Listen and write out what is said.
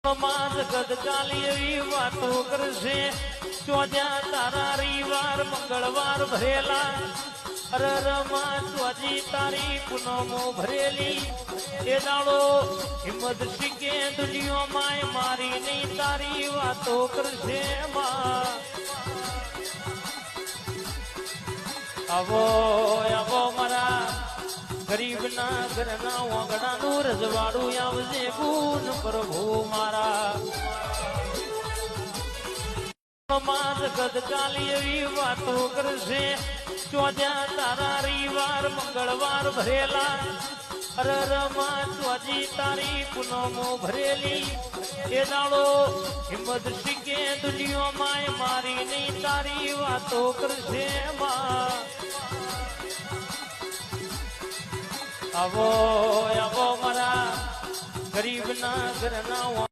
જગત કાલી એવી વાતો કરશે ચોજ્યા તારા રવિવાર મંગળવાર ભરેલા અરરમાં ચોજી તારી પૂનમો ભરેલી એ દાડો હિંમત શીખે દુનિયામાં મારી નહીં તારી વાતો કરશે આવો આવો મારા ગરીબના ઘરના વાગડાનું રજવાડું આવજે ગુણ પ્રભુ મારા જગત કાલી એવી વાતો કરશે ચોજ્યા તારા રવિવાર મંગળવાર ભરેલા અરરમાં ચોજી તારી પૂનમો ભરેલી એ દાડો હિંમત શીખે દુનિયામાં મારી નહીં તારી વાતો કરશે આવો આવો મારા ગરીબના ઘરના